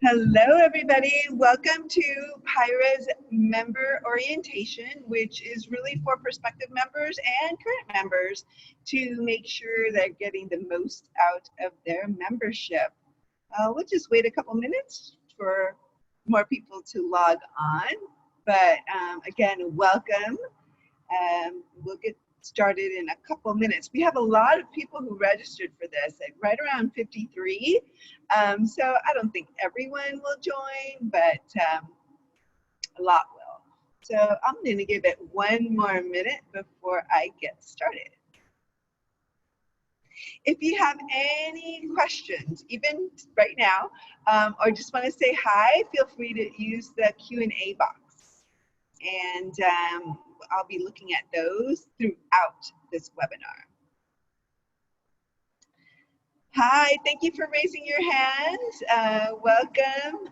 Hello, everybody. Welcome to PIHRA's member orientation, which is really for prospective members and current members to make sure they're getting the most out of their membership. We'll just wait a couple minutes for more people to log on. But again, welcome. We'll get started in a couple minutes. We have a lot of people who registered for this, like right around 53. So I don't think everyone will join, but a lot will. So I'm going to give it one more minute before I get started. If you have any questions, even right now, or just want to say hi, feel free to use the Q&A box. And I'll be looking at those throughout this webinar. Hi, thank you for raising your hand. Welcome.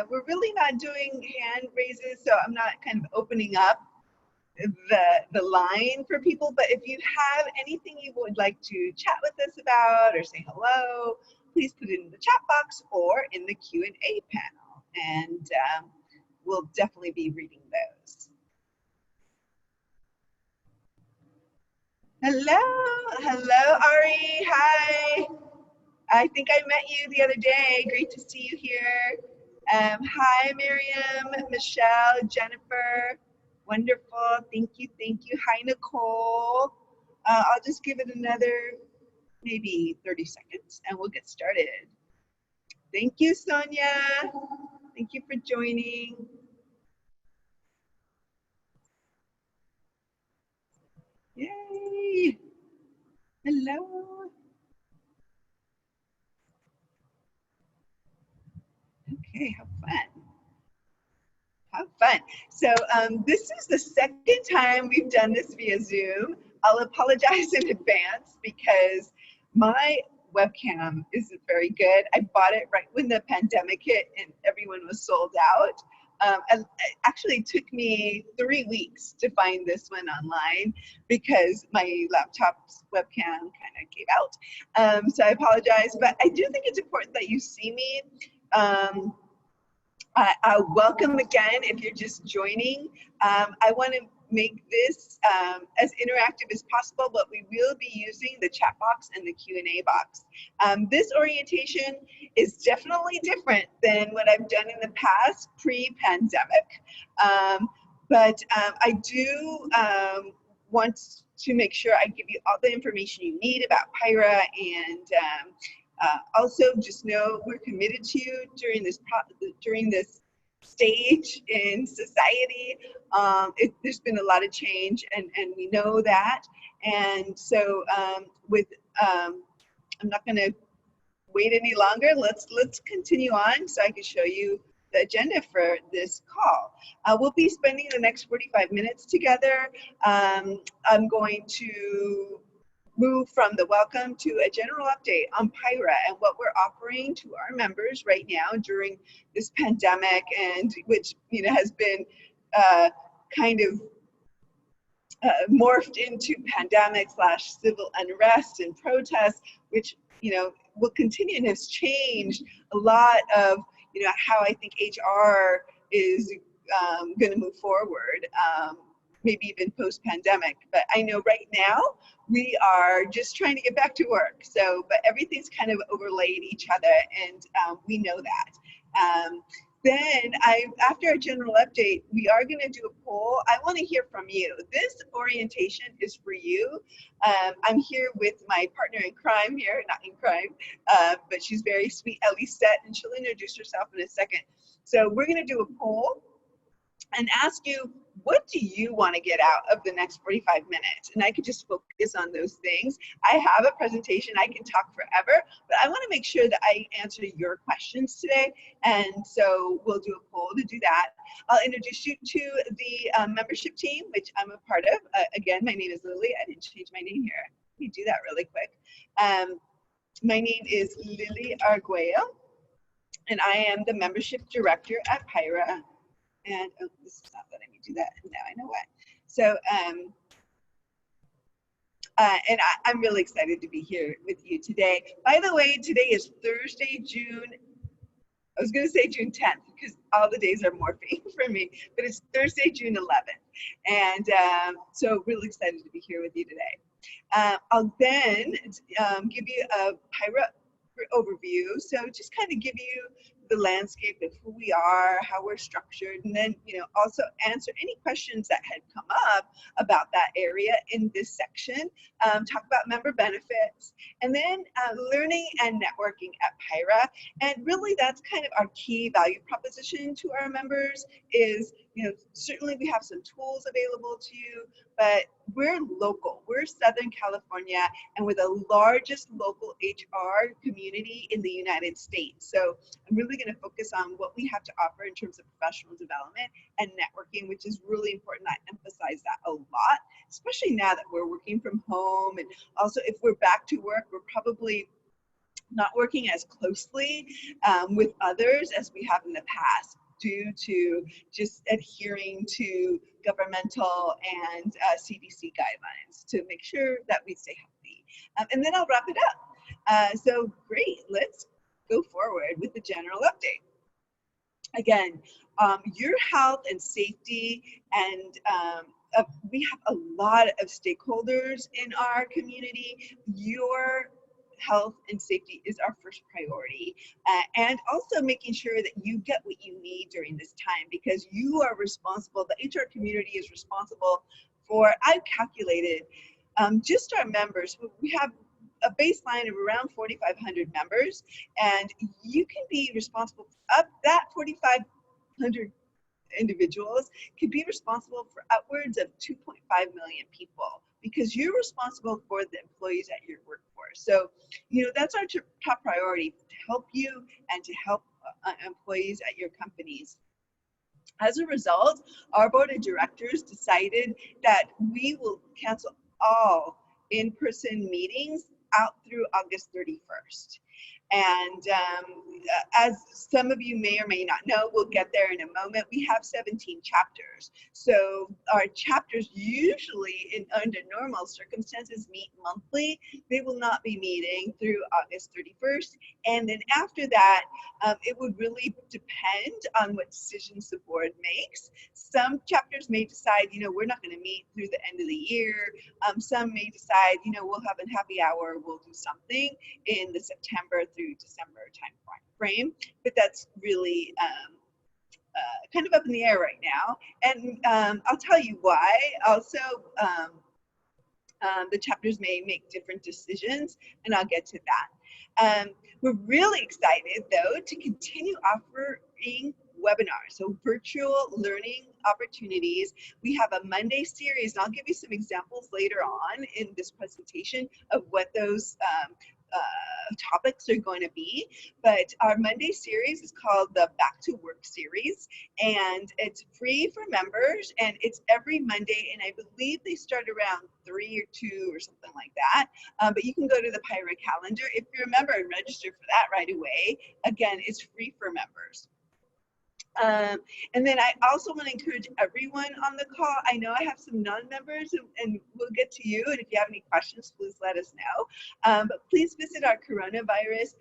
We're really not doing hand raises, so I'm not kind of opening up the line for people, but if you have anything you would like to chat with us about or say hello, please put it in the chat box or in the Q&A panel, and we'll definitely be reading those. Hello, Ari, hi. I think I met you the other day. Great to see you here. Hi, Miriam, Michelle, Jennifer. Wonderful. Thank you. Hi, Nicole. I'll just give it another maybe 30 seconds and we'll get started. Thank you, Sonia. Thank you for joining. Yay. Hello. Okay, how fun. How fun. So this is the second time we've done this via Zoom. I'll apologize in advance because my webcam isn't very good. I bought it right when the pandemic hit and everyone was sold out. And it actually took me 3 weeks to find this one online because my laptop's webcam kind of gave out. So I apologize, but I do think it's important that you see me. Welcome again if you're just joining. I want to make this as interactive as possible, but we will be using the chat box and the Q&A box. This orientation is definitely different than what I've done in the past pre-pandemic, but I do want to make sure I give you all the information you need about PIHRA, and also just know we're committed to you during this stage in society. There's been a lot of change, and we know that. And so I'm not going to wait any longer. Let's continue on so I can show you the agenda for this call. We'll be spending the next 45 minutes together. I'm going to move from the welcome to a general update on PIHRA and what we're offering to our members right now during this pandemic, and which has been kind of morphed into pandemic/civil unrest and protests, which will continue and has changed a lot of how I think HR is going to move forward. Maybe even post-pandemic, but I know right now we are just trying to get back to work. So, but everything's kind of overlaid each other, and we know that. Then after a general update, we are going to do a poll. I want to hear from you. This orientation is for you. I'm here with my partner in crime here, not in crime, but she's very sweet, Lisette, and she'll introduce herself in a second. So we're going to do a poll and ask you, what do you want to get out of the next 45 minutes? And I could just focus on those things. I have a presentation, I can talk forever, but I want to make sure that I answer your questions today. And so we'll do a poll to do that. I'll introduce you to the membership team, which I'm a part of. Again, my name is Lily. I didn't change my name here. Let me do that really quick. My name is Lily Arguello, and I am the membership director at PIHRA. And oh, this is not letting me do that. Now I know why. So, and I'm really excited to be here with you today. By the way, today is Thursday, June I was going to say June 10th because all the days are morphing for me, but it's Thursday, June 11th. And so really excited to be here with you today. I'll then give you a PIHRA overview. So just kind of give you the landscape of who we are, how we're structured, and then, also answer any questions that had come up about that area in this section. Talk about member benefits, and then learning and networking at PIHRA. And really that's kind of our key value proposition to our members is, certainly we have some tools available to you, but we're local. We're Southern California, and we're the largest local HR community in the United States. So I'm really going to focus on what we have to offer in terms of professional development and networking, which is really important. I emphasize that a lot, especially now that we're working from home. And also if we're back to work, we're probably not working as closely with others as we have in the past, due to just adhering to governmental and CDC guidelines to make sure that we stay healthy. And then I'll wrap it up. So great, let's go forward with the general update. Again, your health and safety, and we have a lot of stakeholders in our community. Your health and safety is our first priority, and also making sure that you get what you need during this time, because you are responsible, the HR community is responsible for, I've calculated, just our members, we have a baseline of around 4,500 members, and you can be responsible for up that 4,500 individuals can be responsible for upwards of 2.5 million people, because you're responsible for the employees at your workforce. So, that's our top priority, to help you and to help employees at your companies. As a result, our board of directors decided that we will cancel all in-person meetings out through August 31st. And as some of you may or may not know, we'll get there in a moment, we have 17 chapters. So our chapters usually, under normal circumstances, meet monthly. They will not be meeting through August 31st. And then after that, it would really depend on what decisions the board makes. Some chapters may decide, we're not going to meet through the end of the year. Some may decide, we'll have a happy hour, we'll do something in the September through December time frame, but that's really kind of up in the air right now. And I'll tell you why. Also, the chapters may make different decisions, and I'll get to that. We're really excited, though, to continue offering webinars, so virtual learning opportunities. We have a Monday series, and I'll give you some examples later on in this presentation of what those topics are going to be. But our Monday series is called the Back to Work series, and it's free for members, and it's every Monday, and I believe they start around 3 or 2 or something like that. But you can go to the PIHRA calendar if you're a member and register for that right away. Again, it's free for members. And then I also want to encourage everyone on the call. I know I have some non-members, and we'll get to you. And if you have any questions, please let us know. But please visit our coronavirus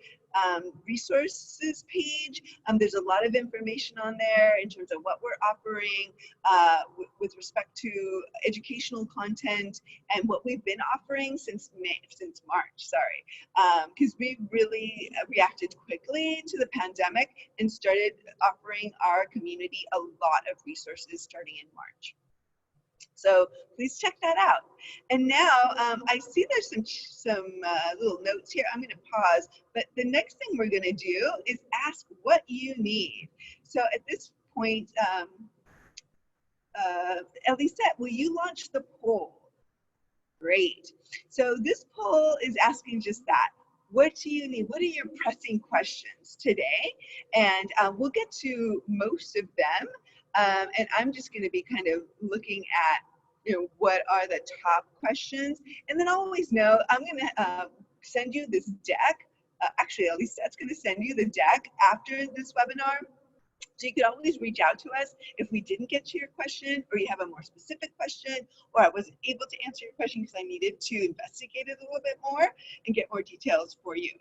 resources page. There's a lot of information on there in terms of what we're offering with respect to educational content and what we've been offering since March, because we really reacted quickly to the pandemic and started offering our community a lot of resources starting in March. So please check that out. And now I see there's some little notes here. I'm going to pause, but the next thing we're going to do is ask what you need. So at this point, Elisette, will you launch the poll? Great. So this poll is asking just that. What do you need? What are your pressing questions today? And we'll get to most of them. And I'm just going to be kind of looking at, what are the top questions. And then always know, I'm going to send you this deck. Actually, at least that's going to send you the deck after this webinar. So you can always reach out to us if we didn't get to your question, or you have a more specific question, or I wasn't able to answer your question because I needed to investigate it a little bit more and get more details for you.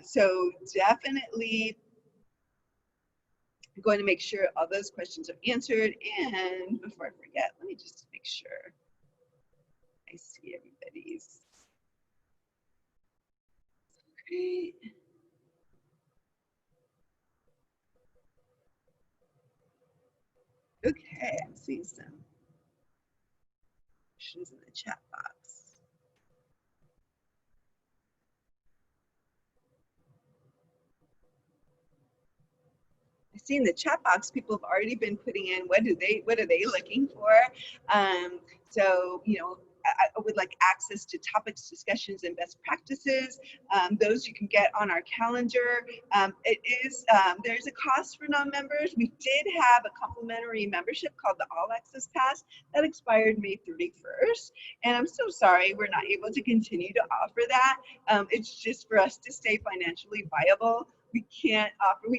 So definitely I'm going to make sure all those questions are answered. And before I forget, let me just make sure I see everybody's. Great. Okay, I'm seeing some questions in the chat box. I see in the chat box people have already been putting in what are they looking for. So you know, I would like access to topics, discussions, and best practices. Those you can get on our calendar. There's a cost for non-members. We did have a complimentary membership called the All Access Pass that expired May 31st, and I'm so sorry we're not able to continue to offer that. It's just for us to stay financially viable. We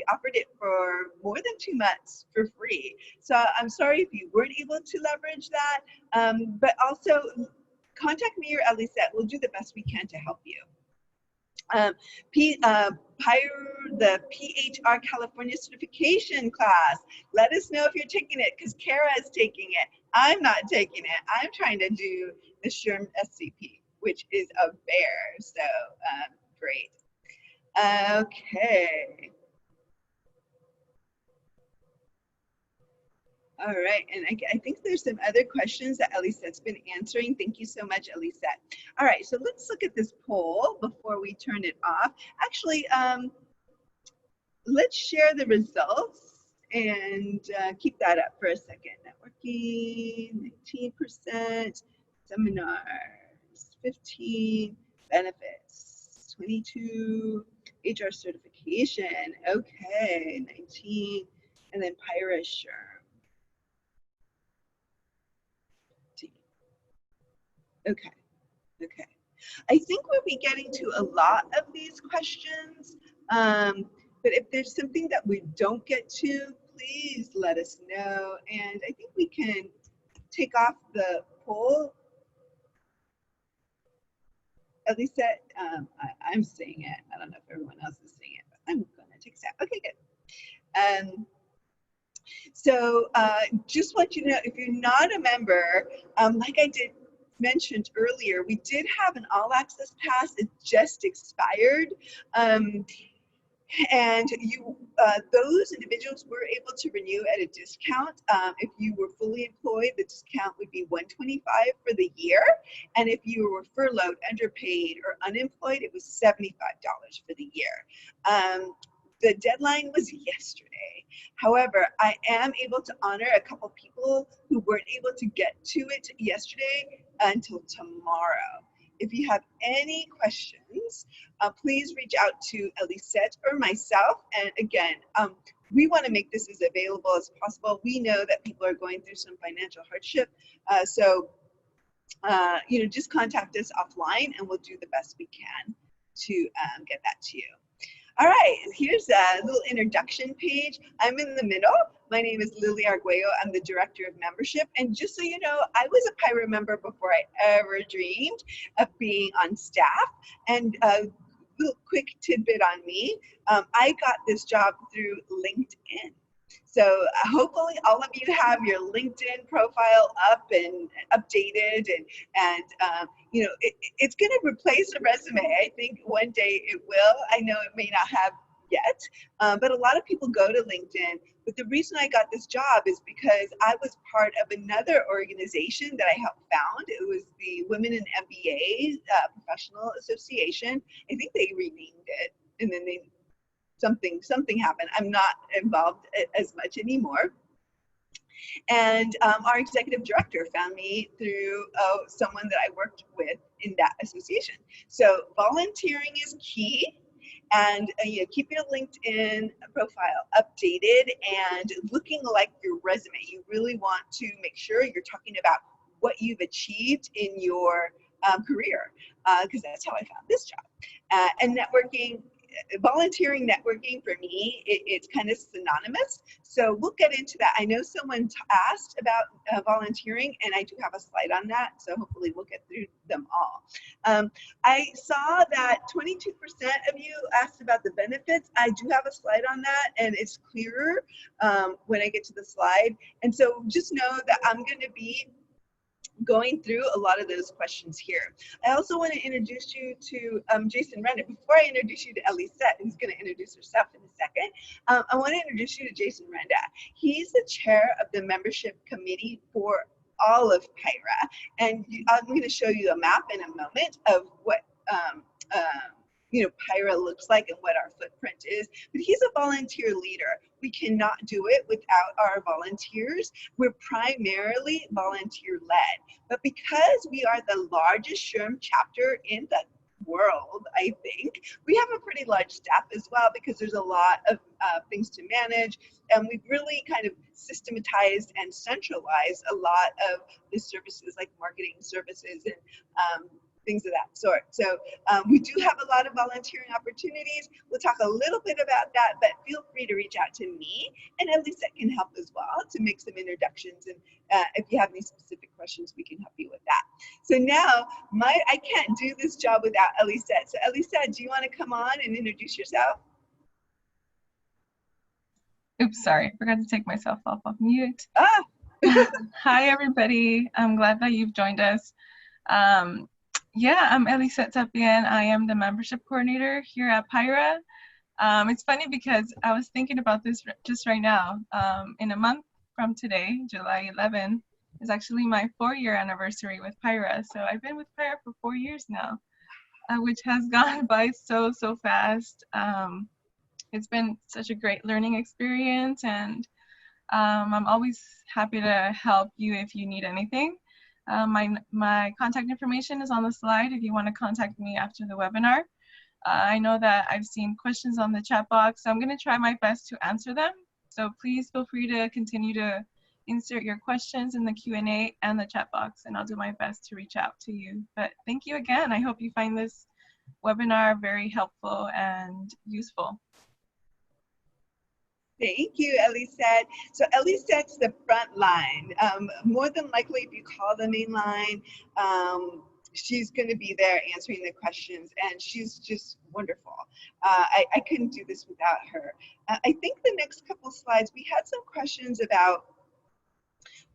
offered it for more than 2 months for free. So I'm sorry if you weren't able to leverage that, but also contact me or Elisette. We'll do the best we can to help you. The PIHRA California certification class. Let us know if you're taking it, because Kyra is taking it. I'm not taking it. I'm trying to do the SHRM SCP, which is a bear. So great. Okay. All right, and I think there's some other questions that Elisette's been answering. Thank you so much, Elisette. All right, so let's look at this poll before we turn it off. Actually, let's share the results and keep that up for a second. Networking, 19%, seminars, 15, benefits, 22, HR certification, okay, 19, and then PIHRA SHRM. Okay, okay. I think we'll be getting to a lot of these questions, but if there's something that we don't get to, please let us know. And I think we can take off the poll. At least that I'm seeing it. I don't know if everyone else is seeing it, but I'm gonna take that. Okay, good. So just want you to know, if you're not a member, like I did mentioned earlier, we did have an all access pass. It just expired. And those individuals were able to renew at a discount. If you were fully employed, the discount would be $125 for the year. And if you were furloughed, underpaid, or unemployed, it was $75 for the year. The deadline was yesterday. However, I am able to honor a couple people who weren't able to get to it yesterday until tomorrow. If you have any questions, please reach out to Elisette or myself. And again, we want to make this as available as possible. We know that people are going through some financial hardship. You know, just contact us offline and we'll do the best we can to get that to you. All right, here's a little introduction page. I'm in the middle. My name is Lily Arguello. I'm the Director of Membership. And just so you know, I was a PIHRA member before I ever dreamed of being on staff. And a little quick tidbit on me, I got this job through LinkedIn. So hopefully all of you have your LinkedIn profile up and updated, and you know, it's going to replace a resume. I think one day it will. I know it may not have yet, but a lot of people go to LinkedIn. But the reason I got this job is because I was part of another organization that I helped found. It was the Women in MBA Professional Association. I think they renamed it, and then something happened. I'm not involved as much anymore. And our executive director found me through someone that I worked with in that association. So volunteering is key, and you know, keep your LinkedIn profile updated and looking like your resume. You really want to make sure you're talking about what you've achieved in your career, because that's how I found this job. And networking, volunteering networking for me, it's kind of synonymous. So we'll get into that. I know someone asked about volunteering, and I do have a slide on that. So hopefully we'll get through them all. I saw that 22% of you asked about the benefits. I do have a slide on that, and it's clearer when I get to the slide. And so just know that I'm going to be going through a lot of those questions here. I also want to introduce you to Jason Renda. Before I introduce you to Elisette, who's going to introduce herself in a second, I want to introduce you to Jason Renda. He's the chair of the membership committee for all of PIHRA, and I'm going to show you a map in a moment of what PIHRA looks like and what our footprint is. But he's a volunteer leader. We cannot do it without our volunteers. We're primarily volunteer led. But because we are the largest SHRM chapter in the world, I think, we have a pretty large staff as well, because there's a lot of things to manage, and we've really kind of systematized and centralized a lot of the services, like marketing services and things of that sort. So we do have a lot of volunteering opportunities. We'll talk a little bit about that, but feel free to reach out to me, and Elisette can help as well to make some introductions. And if you have any specific questions, we can help you with that. So now, I can't do this job without Elisette. So Elisette, do you want to come on and introduce yourself? Oops, sorry, I forgot to take myself off of mute. Ah. Hi, everybody. I'm glad that you've joined us. Yeah, I'm Elisette Tapian. I am the membership coordinator here at PIHRA. It's funny because I was thinking about this just right now. In a month from today, July 11, is actually my 4-year anniversary with PIHRA. So I've been with PIHRA for 4 years now, which has gone by so fast. It's been such a great learning experience, and I'm always happy to help you if you need anything. My contact information is on the slide if you want to contact me after the webinar. I know that I've seen questions on the chat box, so I'm going to try my best to answer them. So please feel free to continue to insert your questions in the Q&A and the chat box, and I'll do my best to reach out to you. But thank you again. I hope you find this webinar very helpful and useful. Thank you, Elisette. So Elisette's the front line. More than likely, if you call the main line, she's going to be there answering the questions, and she's just wonderful. I couldn't do this without her. I think the next couple slides, we had some questions about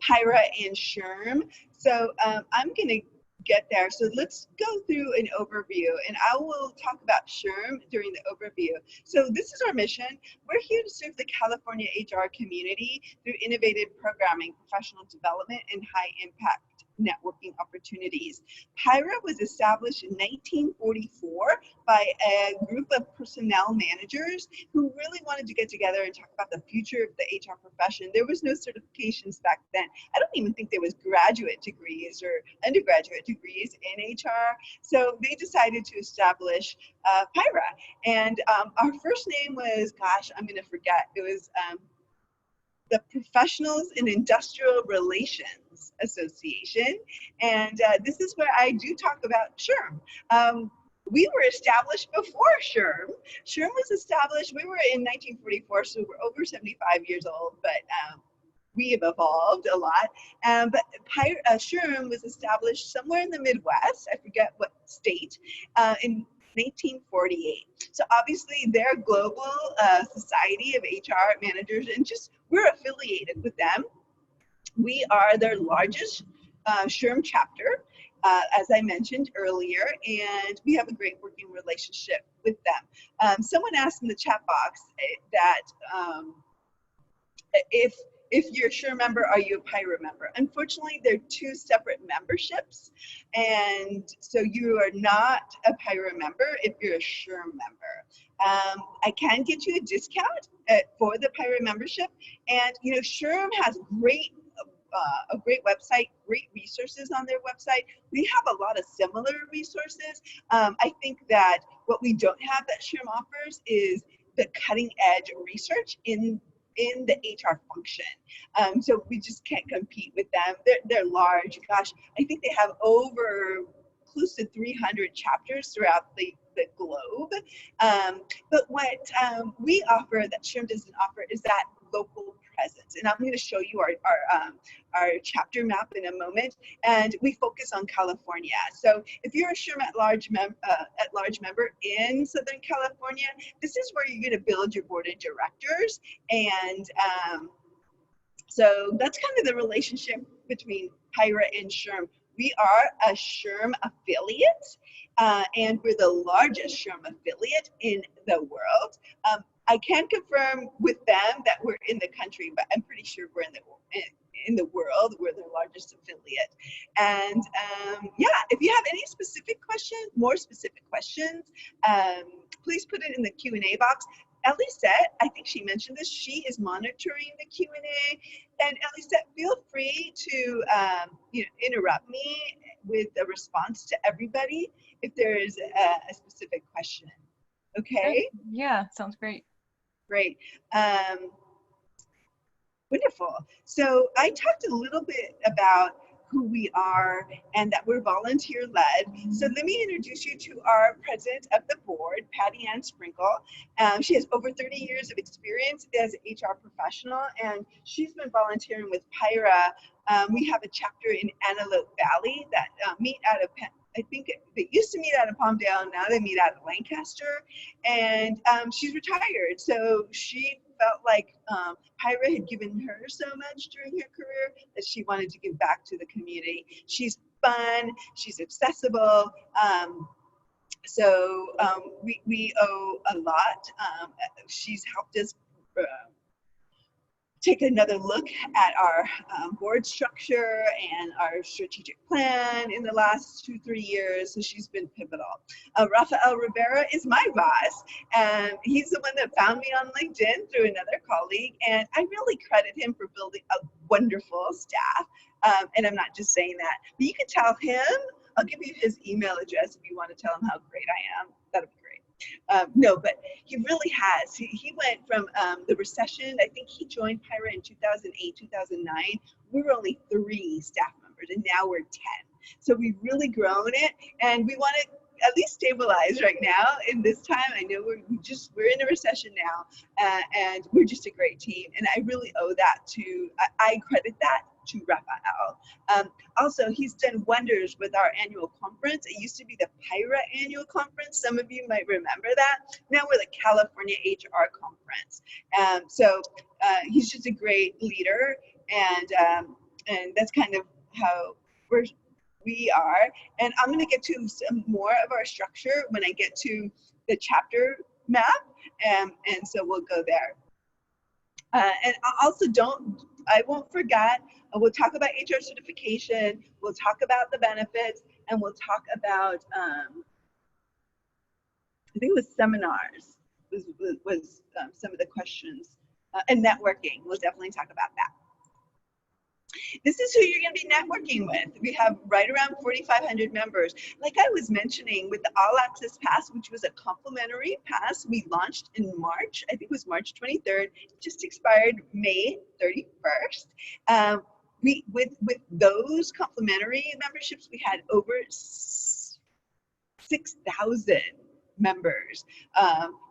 PIHRA and SHRM. So I'm going to get there. So let's go through an overview, and I will talk about SHRM during the overview. So this is our mission. We're here to serve the California HR community through innovative programming, professional development, and high impact networking opportunities. PIHRA was established in 1944 by a group of personnel managers who really wanted to get together and talk about the future of the HR profession. There was no certifications back then. I don't even think there was graduate degrees or undergraduate degrees in HR. So they decided to establish PIHRA. And our first name was, gosh, I'm going to forget. It was the Professionals in Industrial Relations Association. And this is where I do talk about SHRM. We were established before SHRM. SHRM was established, we were in 1944, so we're over 75 years old, but we have evolved a lot. But SHRM was established somewhere in the Midwest, I forget what state, in 1948. So obviously they're a global society of HR managers, and just we're affiliated with them. We are their largest SHRM chapter, as I mentioned earlier, and we have a great working relationship with them. Someone asked in the chat box that if you're a SHRM member, are you a PIHRA member? Unfortunately, they're two separate memberships, and so you are not a PIHRA member if you're a SHRM member. I can get you a discount for the PIHRA membership, and you know, SHRM has a great website, great resources on their website. We have a lot of similar resources. I think that what we don't have that SHRM offers is the cutting edge research in the HR function. So we just can't compete with them. They're large. Gosh, I think they have over close to 300 chapters throughout the globe. But what we offer that SHRM doesn't offer is that local presence. And I'm going to show you our chapter map in a moment. And we focus on California. So if you're a SHRM at large member in Southern California, this is where you're going to build your board of directors. And so that's kind of the relationship between PIHRA and SHRM. We are a SHRM affiliate, and we're the largest SHRM affiliate in the world. I can't confirm with them that we're in the country, but I'm pretty sure we're in the world. We're their largest affiliate. And yeah, if you have any specific questions, more specific questions, please put it in the Q&A box. Elisette, I think she mentioned this, she is monitoring the Q&A. And Elisette, feel free to interrupt me with a response to everybody if there is a specific question. Okay? Yeah, sounds great. Great. Wonderful. So I talked a little bit about who we are and that we're volunteer led. So let me introduce you to our president of the board, Patty Ann Sprinkle. She has over 30 years of experience as an HR professional, and she's been volunteering with PIHRA. We have a chapter in Antelope Valley that meet out of, I think they used to meet out of Palmdale, now they meet out of Lancaster, and she's retired. So she felt like PIHRA had given her so much during her career that she wanted to give back to the community. She's fun, she's accessible, so we owe a lot. She's helped us take another look at our board structure and our strategic plan in the last 2-3 years. So she's been pivotal. Rafael Rivera is my boss, and he's the one that found me on LinkedIn through another colleague, and I really credit him for building a wonderful staff. And I'm not just saying that, but you can tell him, I'll give you his email address if you want to tell him how great I am. That'll be great. No, but he really has. He went from the recession, I think he joined PIHRA in 2008, 2009. We were only 3 staff members, and now we're 10. So we've really grown it, and we want to at least stabilize right now in this time. I know we're in a recession now, and we're just a great team. And I really owe that to, I credit that to Rafael. Also, he's done wonders with our annual conference. It used to be the PIHRA annual conference. Some of you might remember that. Now we're the California HR conference. So he's just a great leader, and that's kind of how we are. And I'm going to get to some more of our structure when I get to the chapter map, and so we'll go there. And also I won't forget, we'll talk about HR certification, we'll talk about the benefits, and we'll talk about, I think it was seminars, was some of the questions, and networking. We'll definitely talk about that. This is who you're going to be networking with. We have right around 4,500 members. Like I was mentioning, with the All Access Pass, which was a complimentary pass, we launched in March. I think it was March 23rd. It just expired May 31st. With those complimentary memberships, we had over 6,000 members.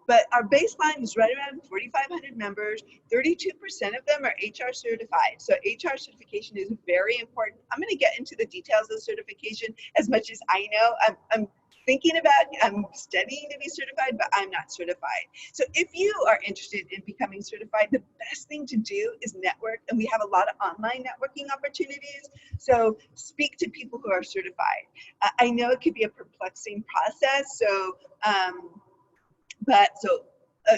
But our baseline is right around 4,500 members. 32% of them are HR certified. So HR certification is very important. I'm going to get into the details of certification as much as I know. I'm thinking about, I'm studying to be certified, but I'm not certified. So if you are interested in becoming certified, the best thing to do is network. And we have a lot of online networking opportunities. So speak to people who are certified. I know it could be a perplexing process. So,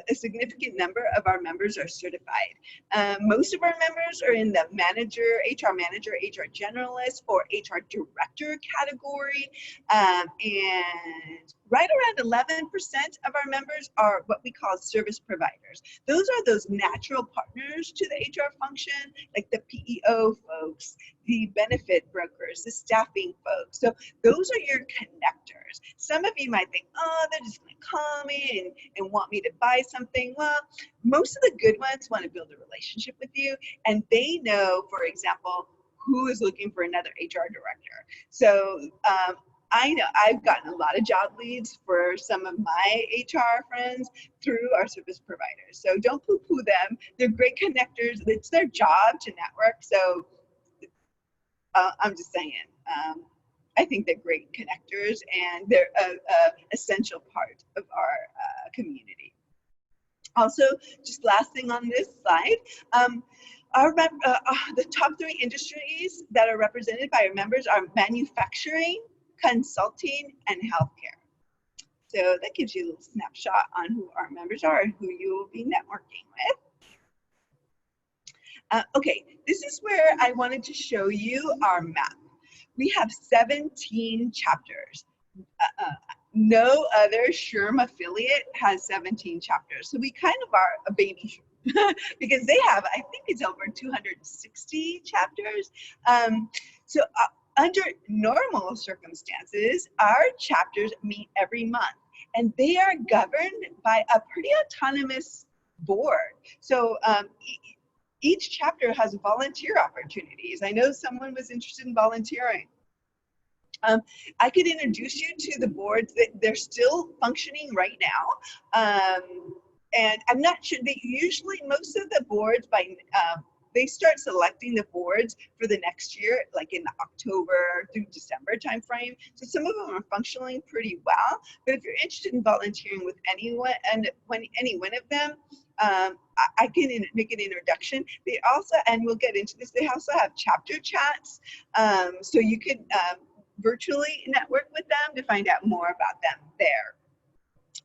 a significant number of our members are certified. Most of our members are in the manager, HR generalist, or HR director category. And right around 11% of our members are what we call service providers. Those are those natural partners to the HR function, like the PEO folks, the benefit brokers, the staffing folks. So those are your connectors. Some of you might think, oh, they're just going to call me and want me to buy something. Well, most of the good ones want to build a relationship with you, and they know, for example, who is looking for another HR director. So I know I've gotten a lot of job leads for some of my HR friends through our service providers. So don't poo-poo them. They're great connectors. It's their job to network. So I'm just saying, I think they're great connectors, and they're an essential part of our community. Also, just last thing on this slide, the top 3 industries that are represented by our members are manufacturing, consulting, and healthcare. So that gives you a little snapshot on who our members are and who you will be networking with. Okay, this is where I wanted to show you our map. We have 17 chapters. No other SHRM affiliate has 17 chapters. So we kind of are a baby because they have, I think it's over 260 chapters. Under normal circumstances, our chapters meet every month, and they are governed by a pretty autonomous board. So each chapter has volunteer opportunities. I know someone was interested in volunteering. I could introduce you to the boards that they're still functioning right now. And I'm not sure, usually most of the boards they start selecting the boards for the next year, like in the October through December timeframe. So some of them are functioning pretty well. But if you're interested in volunteering with anyone, and any one of them, I can make an introduction. They also, and we'll get into this, they also have chapter chats. So you can virtually network with them to find out more about them there.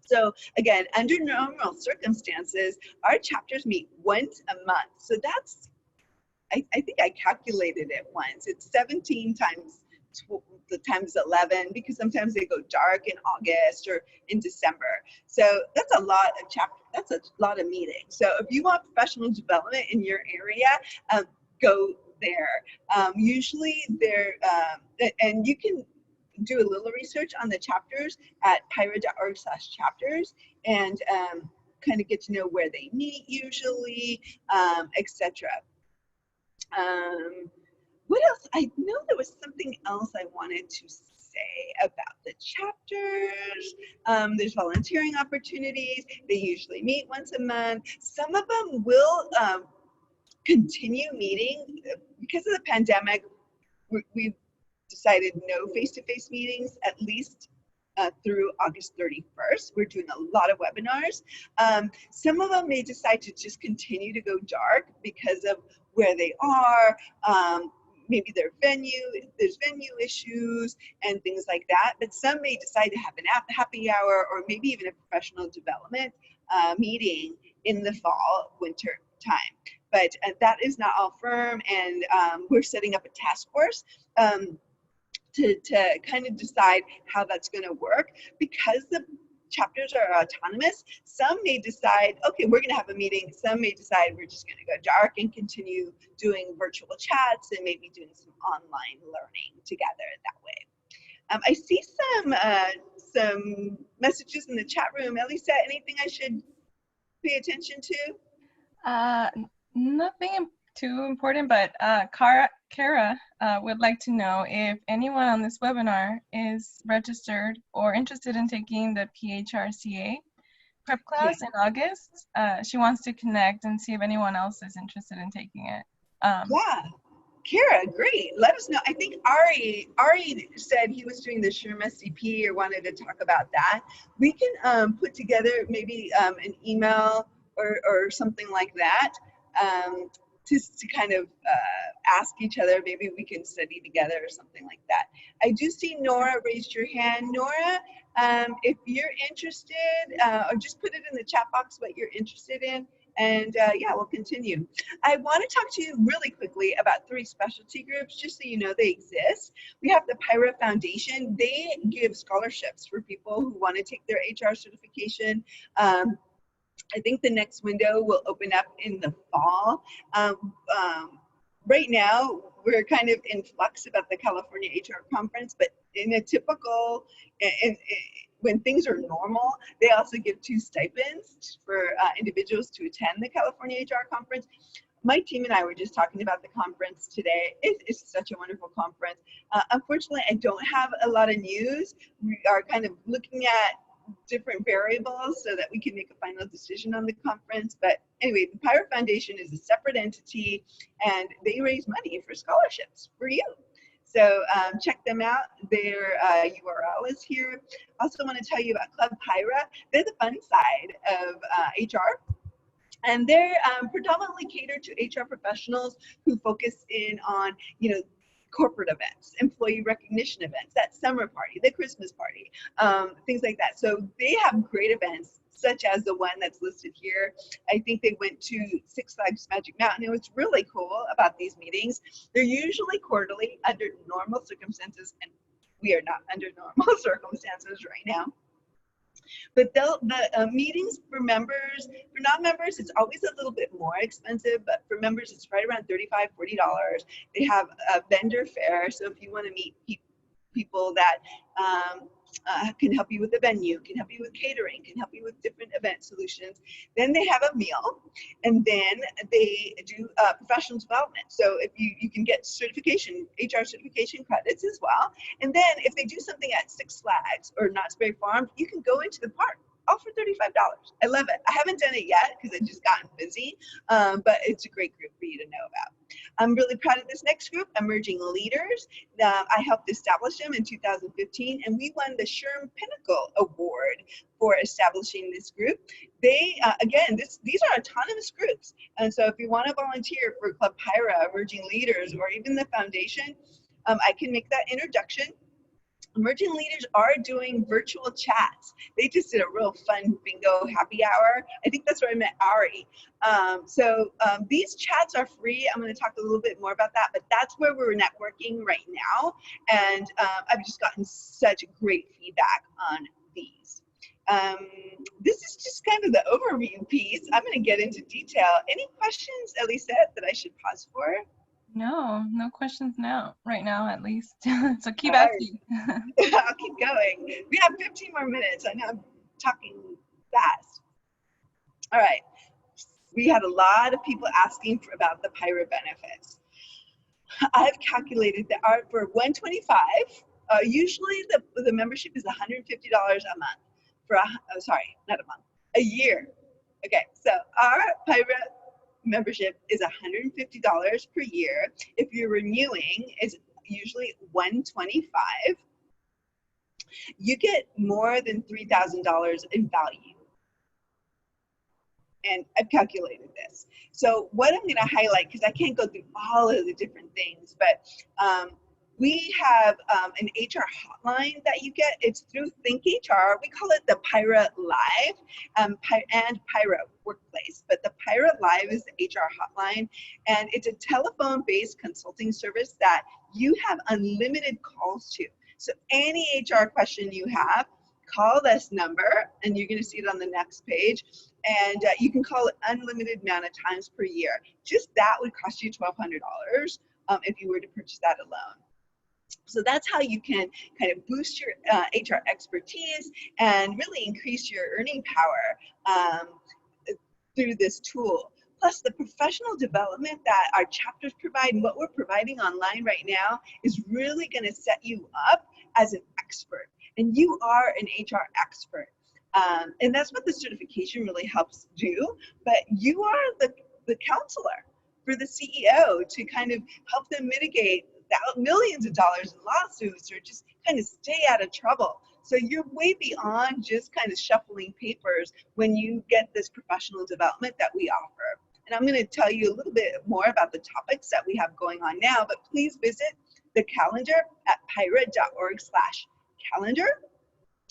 So again, under normal circumstances, our chapters meet once a month. So that's, I think I calculated it once. It's 17 times the times 11, because sometimes they go dark in August or in December. So that's a lot of chapters. That's a lot of meetings. So if you want professional development in your area, go there. Usually they're, and you can do a little research on the chapters at PIHRA.org/chapters and kind of get to know where they meet usually, etc. What else? I know there was something else I wanted to say about the chapters. There's volunteering opportunities. They usually meet once a month. Some of them will continue meeting. Because of the pandemic, we've decided no face-to-face meetings, at least through August 31st. We're doing a lot of webinars. Some of them may decide to just continue to go dark because of where they are. Maybe there's venue issues and things like that. But some may decide to have an happy hour, or maybe even a professional development meeting in the fall, winter time. But that is not all firm, and we're setting up a task force to kind of decide how that's going to work. Because the chapters are autonomous, some may decide, okay, we're going to have a meeting. Some may decide we're just going to go dark and continue doing virtual chats and maybe doing some online learning together that way. I see some messages in the chat room. Elisa, anything I should pay attention to? Nothing too important, but Kyra would like to know if anyone on this webinar is registered or interested in taking the PIHRA prep class in August. She wants to connect and see if anyone else is interested in taking it. Yeah, Kyra, great. Let us know. I think Ari said he was doing the SHRM SCP or wanted to talk about that. We can put together maybe an email or something like that. To kind of ask each other, maybe we can study together or something like that. I do see Nora raised your hand. Nora, if you're interested, or just put it in the chat box what you're interested in, and yeah, we'll continue. I want to talk to you really quickly about 3 specialty groups, just so you know they exist. We have the PIHRA Foundation. They give scholarships for people who want to take their HR certification. I think the next window will open up in the fall. Right now, we're kind of in flux about the California HR conference, but in a typical, when things are normal, they also give 2 stipends for individuals to attend the California HR conference. My team and I were just talking about the conference today. It's such a wonderful conference. Unfortunately, I don't have a lot of news. We are kind of looking at different variables so that we can make a final decision on the conference. But anyway, the PIHRA Foundation is a separate entity, and they raise money for scholarships for you. So check them out. Their URL is here. Also want to tell you about Club PIHRA. They're the fun side of HR. And they're predominantly catered to HR professionals who focus in on, corporate events, employee recognition events, that summer party, the Christmas party, things like that. So they have great events, such as the one that's listed here. I think they went to Six Flags Magic Mountain. And what's really cool about these meetings, they're usually quarterly under normal circumstances, and we are not under normal circumstances right now. But the meetings for members, for non-members, it's always a little bit more expensive, but for members, it's right around $35, $40. They have a vendor fair, so if you want to meet people that can help you with the venue, can help you with catering, can help you with different event solutions. Then they have a meal, and then they do professional development. So if you can get certification, HR certification credits as well. And then if they do something at Six Flags or Knott's Berry Farm, you can go into the park, all for $35. I love it. I haven't done it yet because I've just gotten busy, but it's a great group for you to know about. I'm really proud of this next group, Emerging Leaders. I helped establish them in 2015, and we won the SHRM Pinnacle Award for establishing this group. They, again, these are autonomous groups, and so if you want to volunteer for Club PIHRA, Emerging Leaders, or even the foundation, I can make that introduction. Emerging Leaders are doing virtual chats. They just did a real fun bingo happy hour. I think that's where I met Ari. These chats are free. I'm going to talk a little bit more about that, but that's where we're networking right now. And I've just gotten such great feedback on these. This is just kind of the overview piece. I'm going to get into detail. Any questions, Elisette, that I should pause for? No questions right now at least. So keep asking. I'll keep going. We have 15 more minutes. I know I'm talking fast. All right. We had a lot of people asking about the PIHRA benefits. I've calculated that for 125, usually the membership is $150 a month. Sorry, not a month, a year. Okay, so our PIHRA membership is $150 per year. If you're renewing, it's usually $125. You get more than $3,000 in value. And I've calculated this. So what I'm going to highlight, because I can't go through all of the different things, but we have an HR hotline that you get. It's through Think HR. We call it the PIHRA Live and PIHRA Workplace. But the PIHRA Live is the HR hotline, and it's a telephone-based consulting service that you have unlimited calls to. So any HR question you have, call this number, and you're going to see it on the next page. And you can call it unlimited amount of times per year. Just that would cost you $1,200 if you were to purchase that alone. So that's how you can kind of boost your HR expertise and really increase your earning power through this tool. Plus the professional development that our chapters provide and what we're providing online right now is really going to set you up as an expert. And you are an HR expert. And that's what the certification really helps do. But you are the counselor for the CEO to kind of help them mitigate millions of dollars in lawsuits or just kind of stay out of trouble. So you're way beyond just kind of shuffling papers when you get this professional development that we offer. And I'm going to tell you a little bit more about the topics that we have going on now, but please visit the calendar at pihra.org/calendar.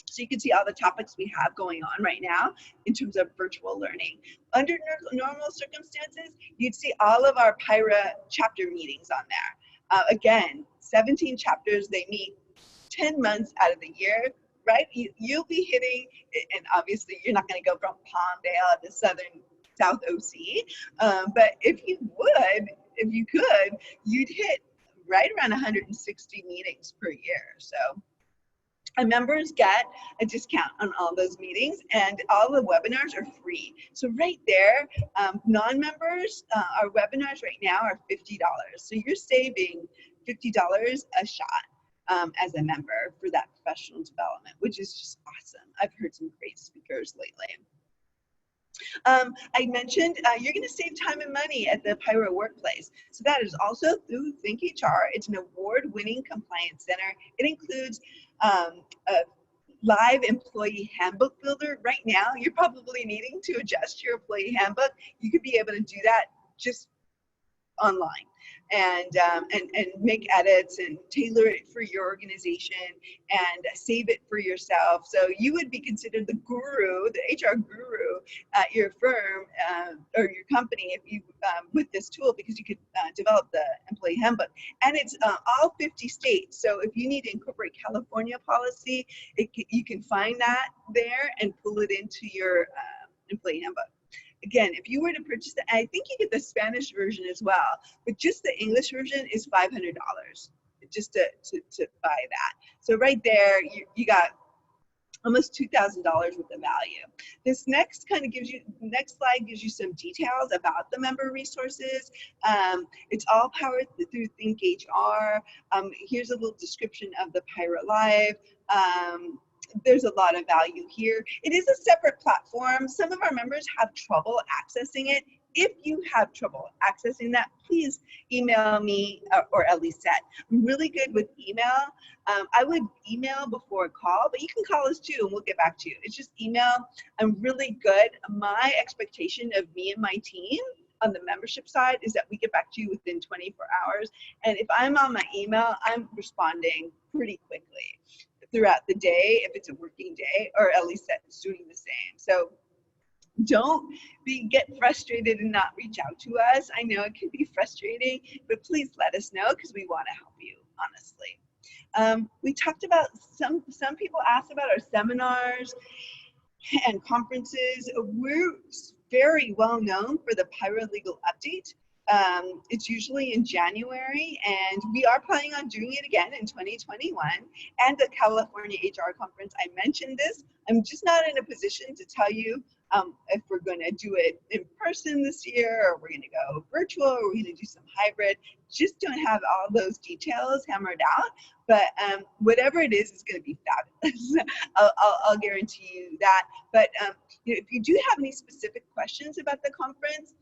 So you can see all the topics we have going on right now in terms of virtual learning. Under normal circumstances, you'd see all of our PIHRA chapter meetings on there. Again, 17 chapters, they meet 10 months out of the year, right? You'll be hitting, and obviously you're not going to go from Palmdale to South OC, but if you could, you'd hit right around 160 meetings per year. So Our members get a discount on all those meetings, and all the webinars are free. So right there, non-members, our webinars right now are $50. So you're saving $50 a shot as a member for that professional development, which is just awesome. I've heard some great speakers lately. I mentioned you're going to save time and money at the PIHRA workplace. So that is also through Think HR. It's an award-winning compliance center. It includes a live employee handbook builder. Right now, you're probably needing to adjust your employee handbook. You could be able to do that just online and make edits and tailor it for your organization and save it for yourself. So you would be considered the guru, the HR guru at your firm or your company if you with this tool, because you could develop the employee handbook. And it's all 50 states. So if you need to incorporate California policy, you can find that there and pull it into your employee handbook. Again, if you were to purchase that, I think you get the Spanish version as well, but just the English version is $500 just to buy that. So right there, you got almost $2,000 worth of value. This next kind of gives you, next slide gives you some details about the member resources. It's all powered through Think HR. Here's a little description of the PIHRA Live. There's a lot of value here. It is a separate platform. Some of our members have trouble accessing it. If you have trouble accessing that, please email me or Lisette. I'm really good with email. I would email before a call, but you can call us too and we'll get back to you. It's just email. I'm really good. My expectation of me and my team on the membership side is that we get back to you within 24 hours. And if I'm on my email, I'm responding pretty quickly throughout the day, if it's a working day, or at least that's doing the same. So don't get frustrated and not reach out to us. I know it can be frustrating, but please let us know because we want to help you, honestly. We talked about, some people asked about our seminars and conferences. We're very well known for the PIHRA Legal Update. It's usually in January, and we are planning on doing it again in 2021, and the California HR Conference. I mentioned this. I'm just not in a position to tell you if we're going to do it in person this year, or we're going to go virtual, or we're going to do some hybrid. Just don't have all those details hammered out, but whatever it is going to be fabulous. I'll guarantee you that. But if you do have any specific questions about the conference,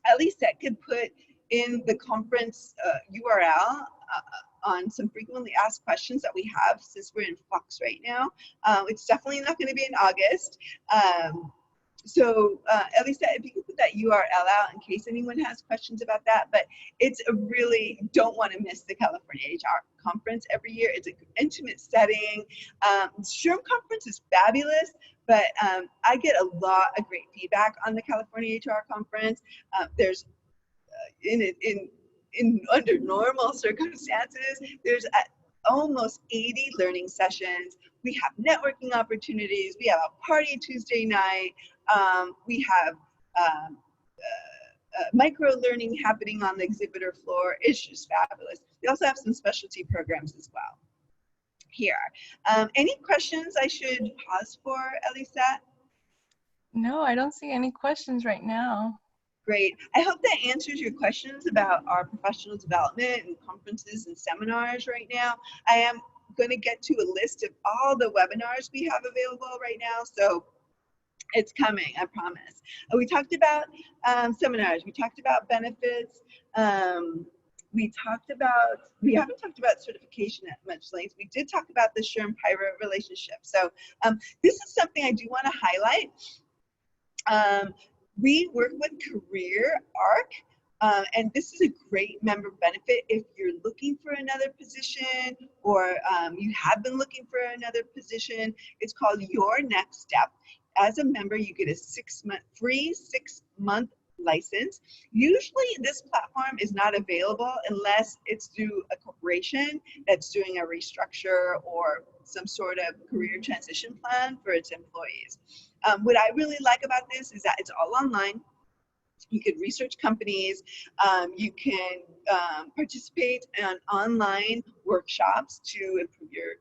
at least that could put in the conference URL on some frequently asked questions that we have, since we're in flux right now. It's definitely not going to be in August. So at least if you could put that URL out in case anyone has questions about that. But it's a really, don't want to miss the California HR Conference every year. It's an intimate setting. SHRM Conference is fabulous, but I get a lot of great feedback on the California HR Conference. There's under normal circumstances, there's almost 80 learning sessions. We have networking opportunities. We have a party Tuesday night. We have micro learning happening on the exhibitor floor. It's just fabulous. We also have some specialty programs as well here. Any questions I should pause for, Elisette? No, I don't see any questions right now. Great. I hope that answers your questions about our professional development and conferences and seminars right now. I am going to get to a list of all the webinars we have available right now, so it's coming, I promise. We talked about seminars. We talked about benefits. We haven't talked about certification at much length. We did talk about the SHRM PIHRA relationship. So this is something I do want to highlight. We work with Career Arc, and this is a great member benefit if you're looking for another position, or you have been looking for another position. It's called Your Next Step. As a member, you get a free 6-month license. Usually this platform is not available unless it's through a corporation that's doing a restructure or some sort of career transition plan for its employees. What I really like about this is that it's all online. You can research companies. You can participate in online workshops to improve your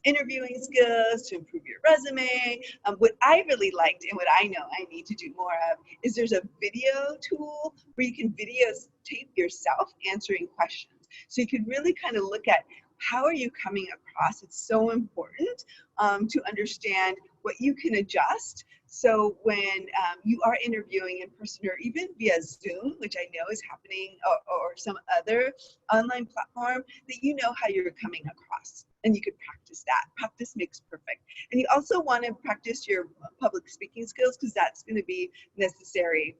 interviewing skills, to improve your resume. What I really liked and what I know I need to do more of is there's a video tool where you can videotape yourself answering questions. So you can really kind of look at how are you coming across. It's so important to understand what you can adjust. So when you are interviewing in person or even via Zoom, which I know is happening, or some other online platform, that you know how you're coming across. And you could practice that. Practice makes perfect. And you also want to practice your public speaking skills because that's going to be necessary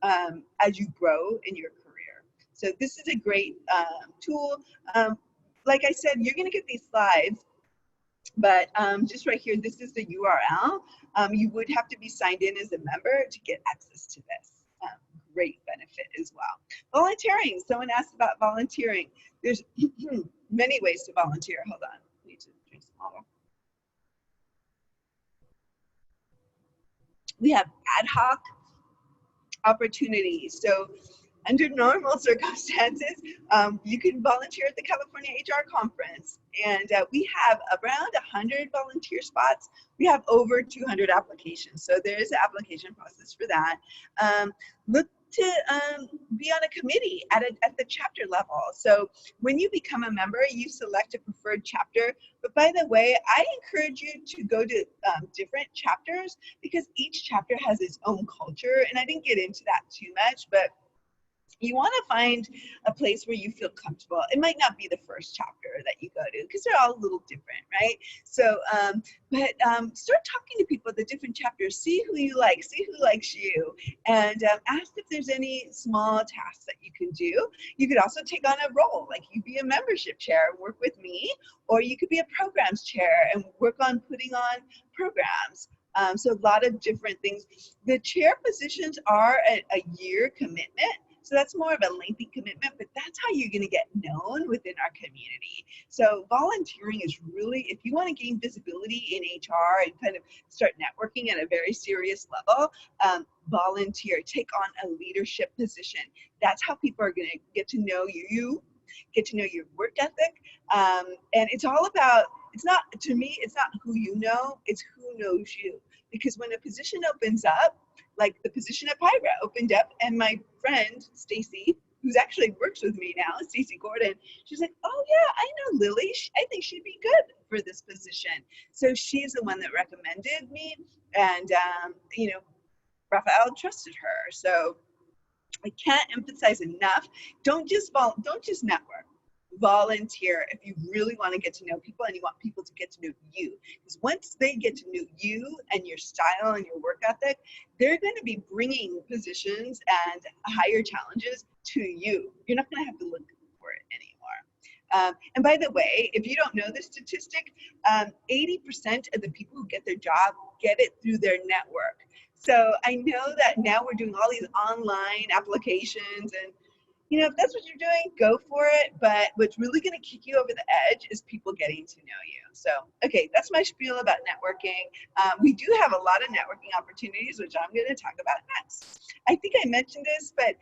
as you grow in your career. So this is a great tool. Like I said, you're going to get these slides, but just right here, this is the URL. You would have to be signed in as a member to get access to this. Great benefit as well. Volunteering. Someone asked about volunteering. There's many ways to volunteer. Hold on. I need to drink some water. We have ad hoc opportunities. So under normal circumstances, you can volunteer at the California HR conference. And we have around 100 volunteer spots. We have over 200 applications. So there is an application process for that. Look to be on a committee at the chapter level. So when you become a member, you select a preferred chapter. But by the way, I encourage you to go to different chapters because each chapter has its own culture. And I didn't get into that too much, but you want to find a place where you feel comfortable. It might not be the first chapter that you go to because they're all a little different, right? So, start talking to people at the different chapters. See who you like, see who likes you, and ask if there's any small tasks that you can do. You could also take on a role, like you be a membership chair and work with me, or you could be a programs chair and work on putting on programs. So a lot of different things. The chair positions are a year commitment. So that's more of a lengthy commitment, but that's how you're going to get known within our community. So volunteering is really, if you want to gain visibility in HR and kind of start networking at a very serious level, volunteer, take on a leadership position. That's how people are going to get to know you, get to know your work ethic. And it's all about, it's not, to me, it's not who you know, it's who knows you. Because when a position opens up, like the position at PIHRA opened up, and my friend Stacy, who's actually works with me now, Stacy Gordon, she's like, oh yeah, I know Lily. I think she'd be good for this position. So she's the one that recommended me, and you know, Raphael trusted her. So I can't emphasize enough. Don't just network. Volunteer if you really want to get to know people and you want people to get to know you. Because once they get to know you and your style and your work ethic, they're going to be bringing positions and higher challenges to you. You're not going to have to look for it anymore. And by the way, if you don't know this statistic, 80% of the people who get their job get it through their network. So I know that now we're doing all these online applications, and you know, if that's what you're doing, go for it. But what's really going to kick you over the edge is people getting to know you. So, okay, that's my spiel about networking. We do have a lot of networking opportunities, which I'm going to talk about next. I think I mentioned this, but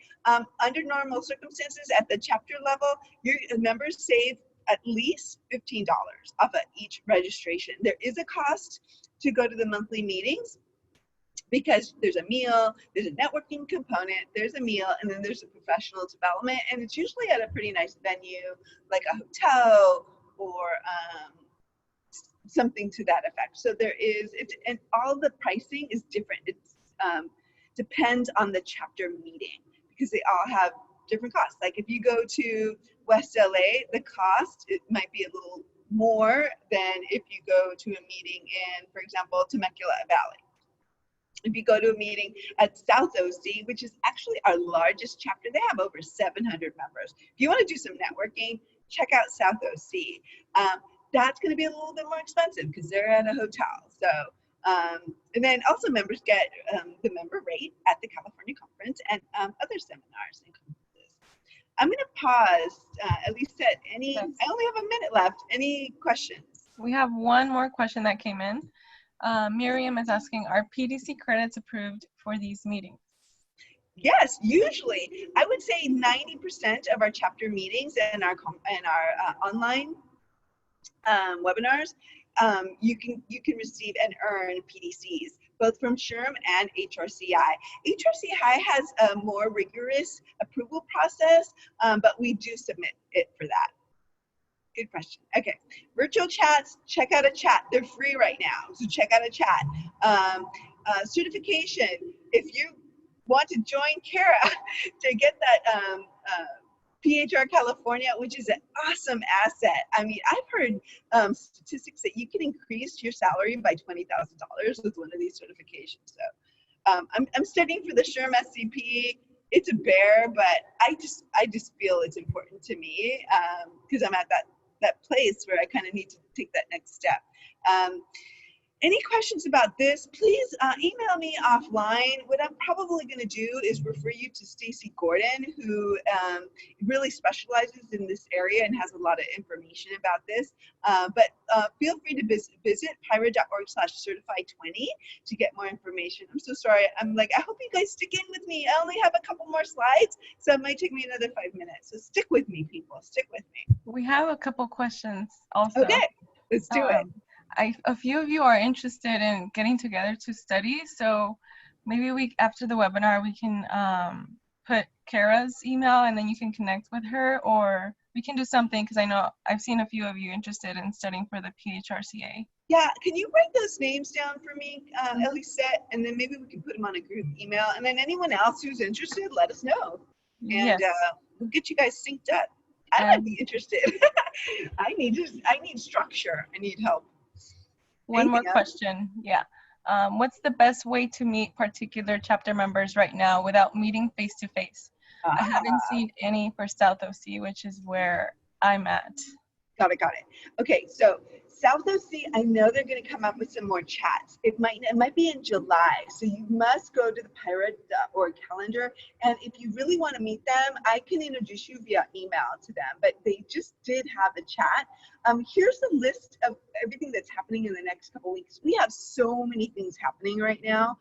under normal circumstances at the chapter level, your members save at least $15 off of each registration. There is a cost to go to the monthly meetings, because there's a meal, there's a networking component, there's a meal, and then there's a professional development, and it's usually at a pretty nice venue, like a hotel or something to that effect. So there is, and all the pricing is different. It depends on the chapter meeting, because they all have different costs. Like if you go to West LA, the cost, it might be a little more than if you go to a meeting in, for example, Temecula Valley. If you go to a meeting at South OC, which is actually our largest chapter, they have over 700 members. If you want to do some networking, check out South OC. That's going to be a little bit more expensive because they're at a hotel. So, and then also members get the member rate at the California conference and other seminars and conferences. I'm going to pause. At least at any, I only have a minute left. Any questions? We have one more question that came in. Miriam is asking, are PDC credits approved for these meetings? Yes, usually. I would say 90% of our chapter meetings and our online webinars, you can receive and earn PDCs, both from SHRM and HRCI. HRCI has a more rigorous approval process, but we do submit it for that. Good question. Okay, virtual chats, check out a chat. They're free right now, so check out a chat. Certification, if you want to join Kyra to get that PIHRA California, which is an awesome asset. I mean, I've heard statistics that you can increase your salary by $20,000 with one of these certifications. So I'm studying for the SHRM SCP. It's a bear, but I just feel it's important to me because I'm at that place where I kind of need to take that next step. Any questions about this, please email me offline. What I'm probably going to do is refer you to Stacy Gordon, who really specializes in this area and has a lot of information about this. But feel free to visit PIHRA.org/certify20 to get more information. I'm so sorry. I'm like, I hope you guys stick in with me. I only have a couple more slides, so it might take me another 5 minutes. So stick with me, people. Stick with me. We have a couple questions also. Okay, let's do it. A few of you are interested in getting together to study, so maybe after the webinar we can put Kyra's email and then you can connect with her, or we can do something because I know I've seen a few of you interested in studying for the PIHRCA. Yeah, can you write those names down for me, Elisette, and then maybe we can put them on a group email, and then anyone else who's interested, let us know, and yes. We'll get you guys synced up. I might be interested. I need structure. I need help. One more question. Yeah. What's the best way to meet particular chapter members right now without meeting face to face? I haven't seen any for South OC, which is where I'm at. Got it. Okay, so South OC, I know they're going to come up with some more chats. It might be in July, so you must go to the PIHRA.org calendar. And if you really want to meet them, I can introduce you via email to them. But they just did have a chat. Here's the list of everything that's happening in the next couple weeks. We have so many things happening right now.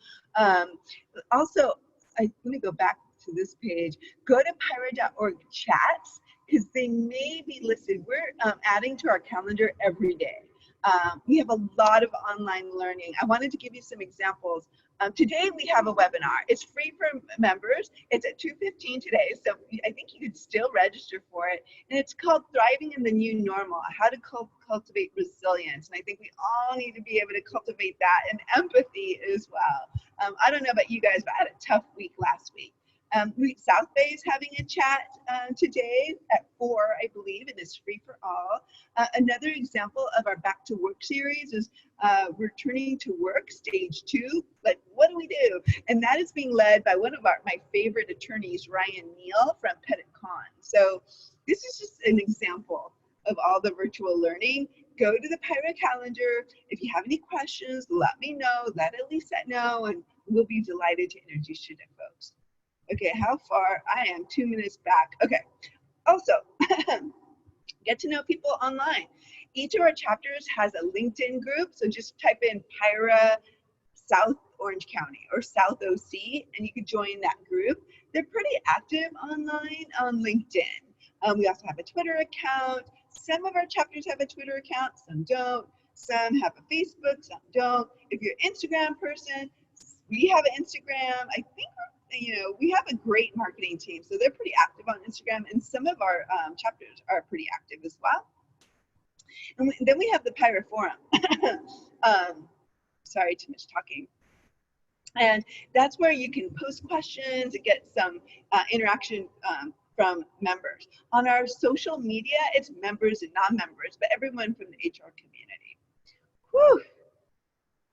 Also, let me go back to this page. Go to PIHRA.org chats, because they may be listed. We're adding to our calendar every day. We have a lot of online learning. I wanted to give you some examples. Today we have a webinar. It's free for members. It's at 2:15 today, so I think you could still register for it. And it's called Thriving in the New Normal, how to cultivate resilience. And I think we all need to be able to cultivate that and empathy as well. I don't know about you guys, but I had a tough week last week. South Bay is having a chat today at 4, I believe, and it's free for all. Another example of our Back to Work series is Returning to Work, Stage 2. Like, what do we do? And that is being led by one of my favorite attorneys, Ryan Neal from Pettit Con. So this is just an example of all the virtual learning. Go to the PIHRA calendar. If you have any questions, let me know, let Elisette know, and we'll be delighted to introduce you to folks. Okay, how far? I am 2 minutes back. Okay, also, get to know people online. Each of our chapters has a LinkedIn group, so just type in PIHRA South Orange County or South OC, and you can join that group. They're pretty active online on LinkedIn. We also have a Twitter account. Some of our chapters have a Twitter account, some don't. Some have a Facebook, some don't. If you're an Instagram person, we have an Instagram. I think we have a great marketing team, so they're pretty active on Instagram, and some of our chapters are pretty active as well. And then we have the PIHRA Forum. Sorry, too much talking. And that's where you can post questions and get some interaction from members. On our social media, it's members and non-members, but everyone from the HR community. Whew.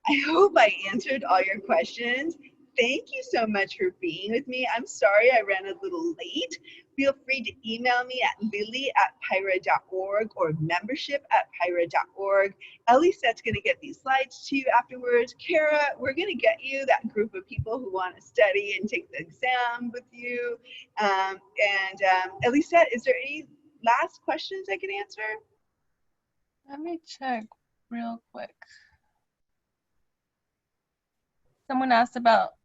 I hope I answered all your questions. Thank you so much for being with me. I'm sorry I ran a little late. Feel free to email me at lily@pihra.org or membership@pihra.org. Elisette's going to get these slides to you afterwards. Kyra, we're going to get you that group of people who want to study and take the exam with you. Elisette, is there any last questions I can answer? Let me check real quick. Someone asked about,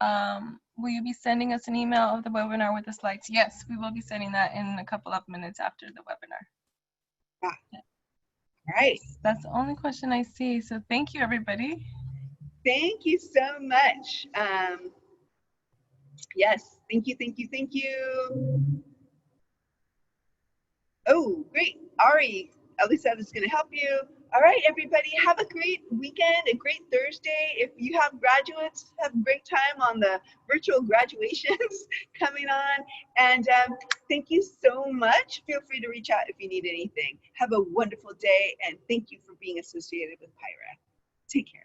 will you be sending us an email of the webinar with the slides? Yes, we will be sending that in a couple of minutes after the webinar. All right. That's the only question I see. So thank you, everybody. Thank you so much. Yes, thank you, thank you, thank you. Oh, great. Ari, at least I was going to help you. All right, everybody, have a great weekend, a great Thursday. If you have graduates, have a great time on the virtual graduations coming on. And thank you so much. Feel free to reach out if you need anything. Have a wonderful day, and thank you for being associated with PIHRA. Take care.